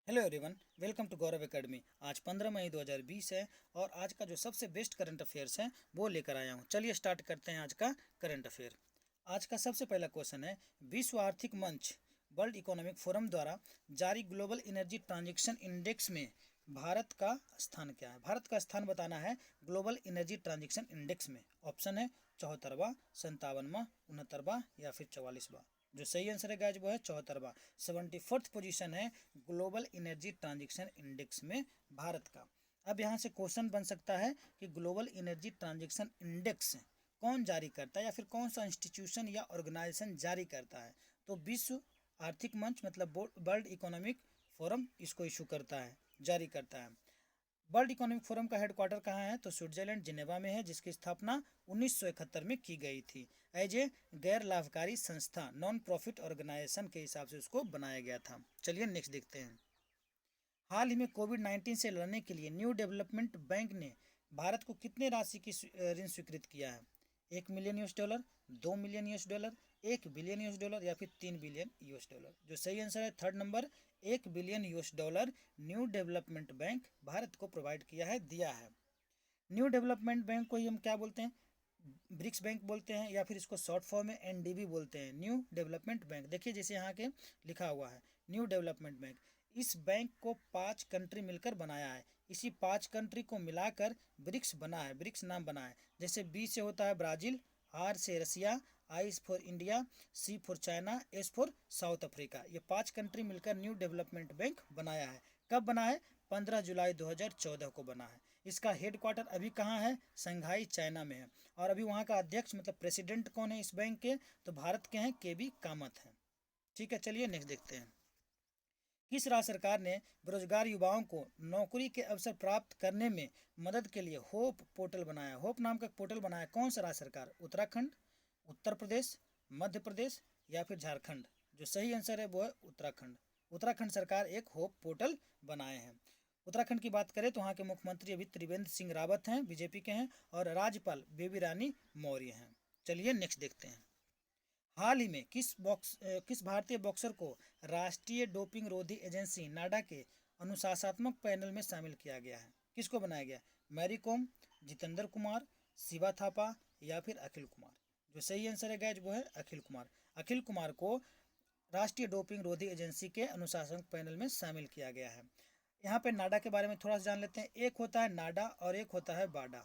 Hello everyone, welcome to Gaurav academy. आज 15 मई 2020 है और आज का जो सबसे बेस्ट करंट अफेयर्स है वो लेकर आया हूँ। चलिए स्टार्ट करते हैं आज का करंट अफेयर। आज का सबसे पहला क्वेश्चन है, विश्व आर्थिक मंच वर्ल्ड इकोनॉमिक फोरम द्वारा जारी ग्लोबल एनर्जी ट्रांजेक्शन इंडेक्स में भारत का स्थान क्या है। भारत का स्थान बताना है ग्लोबल एनर्जी ट्रांजेक्शन इंडेक्स में। ऑप्शन है 74वां, 57वां, 69वां या फिर 44वां। जो सही आंसर है गाइज वो है 74वां। 74th पोजीशन है ग्लोबल एनर्जी ट्रांजेक्शन इंडेक्स में भारत का। अब यहाँ से क्वेश्चन बन सकता है कि ग्लोबल एनर्जी ट्रांजेक्शन इंडेक्स कौन जारी करता है या फिर कौन सा इंस्टीट्यूशन या ऑर्गेनाइजेशन जारी करता है। तो विश्व आर्थिक मंच मतलब वर्ल्ड इकोनॉमिक फोरम इसको इशू करता है, जारी करता है। वर्ल्ड इकोनॉमिक फोरम का हेडक्वार्टर कहाँ है, तो स्विट्जरलैंड जिनेवा में है, जिसकी स्थापना 1971 में की गई थी। एज ए गैर लाभकारी संस्था, नॉन प्रॉफिट ऑर्गेनाइजेशन के हिसाब से उसको बनाया गया था। चलिए नेक्स्ट देखते हैं। हाल ही में कोविड-19 से लड़ने के लिए न्यू डेवलपमेंट बैंक ने भारत को कितने राशि की ऋण स्वीकृत किया है। $1 मिलियन, $2 मिलियन, $1 बिलियन या फिर $3 बिलियन। जो सही आंसर है third number, $1 billion new development bank Bharat को प्रोवाइड किया है, दिया है। न्यू डेवलपमेंट बैंक को ही हम क्या बोलते हैं, ब्रिक्स बैंक बोलते हैं या फिर इसको शॉर्ट फॉर्म में एनडीबी बोलते हैं, न्यू डेवलपमेंट बैंक। देखिए जैसे यहाँ के लिखा हुआ है न्यू डेवलपमेंट बैंक। इस बैंक को 5 कंट्री मिलकर बनाया है। इसी 5 कंट्री को मिलाकर ब्रिक्स बना है, ब्रिक्स नाम बना है। जैसे बी से होता है ब्राज़ील, आर से Russia, I for India, C for China, S for South Africa. ये 5 कंट्री मिलकर न्यू डेवलपमेंट बैंक बनाया है। कब बना है, 15 जुलाई 2014 को बना है। इसका हेडक्वार्टर अभी कहाँ है, शंघाई चाइना में है। और अभी वहाँ का अध्यक्ष मतलब प्रेसिडेंट कौन है इस बैंक के, तो भारत के हैं केबी कामत हैं। ठीक है, चलिए नेक्स्ट देखते हैं। किस राज्य सरकार ने बेरोजगार युवाओं को नौकरी के अवसर प्राप्त करने में मदद के लिए होप पोर्टल बनाया। होप नाम का पोर्टल बनाया, कौन सा राज्य सरकार, उत्तराखंड, उत्तर प्रदेश, मध्य प्रदेश या फिर झारखंड। जो सही आंसर है वो है उत्तराखंड। उत्तराखंड सरकार एक होप पोर्टल बनाए हैं। उत्तराखंड की बात करें तो वहाँ के मुख्यमंत्री अभी त्रिवेंद्र सिंह रावत हैं, बीजेपी के हैं, और राज्यपाल बेबी रानी मौर्य हैं। चलिए नेक्स्ट देखते हैं। हाल ही में किस भारतीय बॉक्सर को राष्ट्रीय डोपिंग रोधी एजेंसी नाडा के अनुशासनात्मक पैनल में शामिल किया गया है। किसको बनाया गया, मैरी कॉम, जितेंद्र कुमार, शिवा थापा या फिर अखिल कुमार। जो सही आंसर है गैज वो है अखिल कुमार। अखिल कुमार को राष्ट्रीय डोपिंग रोधी एजेंसी के अनुशासन पैनल में शामिल किया गया है। यहाँ पे नाडा के बारे में थोड़ा सा जान लेते हैं। एक होता है नाडा और एक होता है बाडा,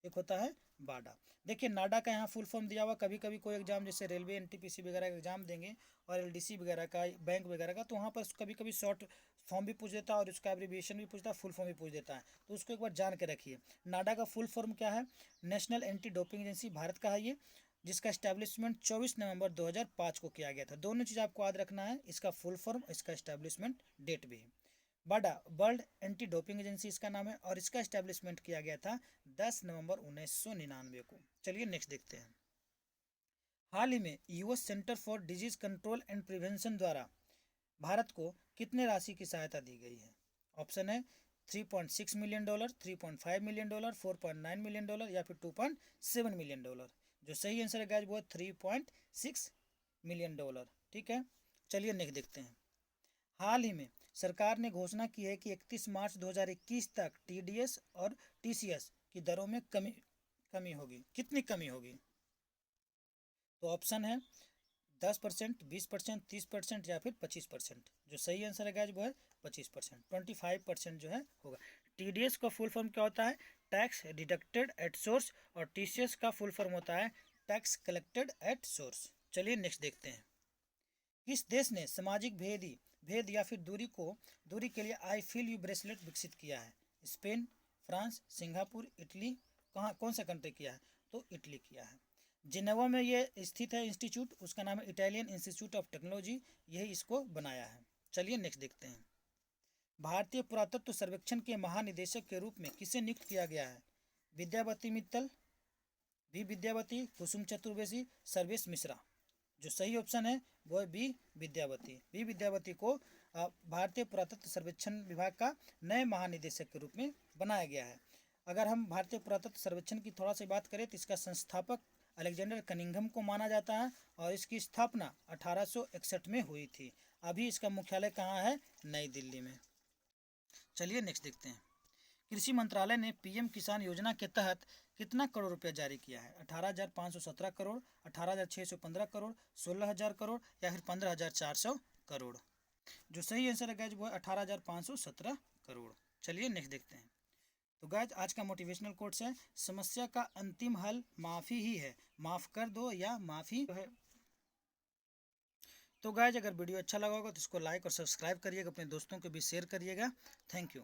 एक होता है बाडा। देखिए नाडा का यहाँ फुल फॉर्म दिया हुआ, कभी कभी कोई एग्जाम जैसे रेलवे एनटीपीसी वगैरह का एग्जाम देंगे और एलडीसी वगैरह का, बैंक वगैरह का, तो वहाँ पर कभी कभी शॉर्ट फॉर्म भी पूछ देता है और उसका एब्रीविएशन भी पूछता है, फुल फॉर्म भी पूछ देता है। तो उसको एक बार जान के रखिए। नाडा का फुल फॉर्म क्या है, national anti doping agency, Bharat का है ये, जिसका इस्टेब्लिशमेंट 24 नवंबर 2005 को किया गया था। दोनों चीज़ आपको याद रखना है, इसका फुल फॉर्म, इसका इस्टेब्लिशमेंट डेट भी है। बाडा वर्ल्ड एंटी डोपिंग एजेंसी इसका नाम है और इसका इस्टेब्लिशमेंट किया गया था 10 नवंबर 1999 को। चलिए नेक्स्ट देखते हैं। हाल ही में US centre for disease control and prevention द्वारा भारत को कितने राशि की सहायता दी गई है। ऑप्शन है $3.6 मिलियन, $3.5 मिलियन, $4.9 मिलियन या फिर $2.7 मिलियन। जो सही आंसर है गाइस वो है $3.6 मिलियन। ठीक है, चलिए नेक्स्ट देखते हैं। हाल ही में सरकार ने घोषणा की है कि 31 मार्च 2021 तक टीडीएस और टीसीएस की दरों में कमी होगी। कितनी कमी होगी, तो ऑप्शन है 10%, 20%, 30% या फिर 25%। जो सही आंसर है गाइज वो है 25%, 25% जो है होगा। टीडीएस का फुल फॉर्म क्या होता है, टैक्स डिडक्टेड एट सोर्स, और टीसीएस का फुल फॉर्म होता है टैक्स कलेक्टेड एट सोर्स। चलिए नेक्स्ट देखते हैं। किस देश ने सामाजिक भेद या फिर दूरी के लिए आई फील यू ब्रेसलेट विकसित किया है। Spain, France, Singapore, Italy. कौन सा कंट्री किया है, तो इटली किया है। जिनेवा में ये स्थित है इंस्टीट्यूट, उसका नाम है इटालियन इंस्टीट्यूट ऑफ टेक्नोलॉजी, यही इसको बनाया है। चलिए नेक्स्ट देखते हैं। भारतीय पुरातत्व सर्वेक्षण के महानिदेशक के रूप में किसे नियुक्त किया गया है। विद्यावती मित्तल, बी विद्यावती, कुसुम चतुर्वेदी, सर्वेश मिश्रा। जो सही ऑप्शन है वो है बी विद्यावती। बी विद्यावती को भारतीय पुरातत्व सर्वेक्षण विभाग का नए महानिदेशक के रूप में बनाया गया है। अगर हम भारतीय पुरातत्व सर्वेक्षण की थोड़ा सी बात करें तो इसका संस्थापक अलेक्जेंडर कनिंघम को माना जाता है और इसकी स्थापना 1861 में हुई थी। अभी इसका मुख्यालय कहाँ है? नई दिल्ली में। चलिए नेक्स्ट देखते हैं। कृषि मंत्रालय ने पीएम किसान योजना के तहत कितना करोड़ रुपया जारी किया है? 18,517 करोड़, 18,615 करोड़, 16,000 करोड़ या फिर 15,400 करोड़। जो सही आंसर है गाइज वो है 18,517 करोड़। चलिए नेक्स्ट देखते हैं। तो गाइज आज का मोटिवेशनल कोट्स है, समस्या का अंतिम हल माफ़ी ही है, माफ़ कर दो या माफ़ी है। तो गाइज अगर वीडियो अच्छा लगा होगा तो इसको लाइक और सब्सक्राइब करिएगा, अपने दोस्तों को भी शेयर करिएगा। Thank you.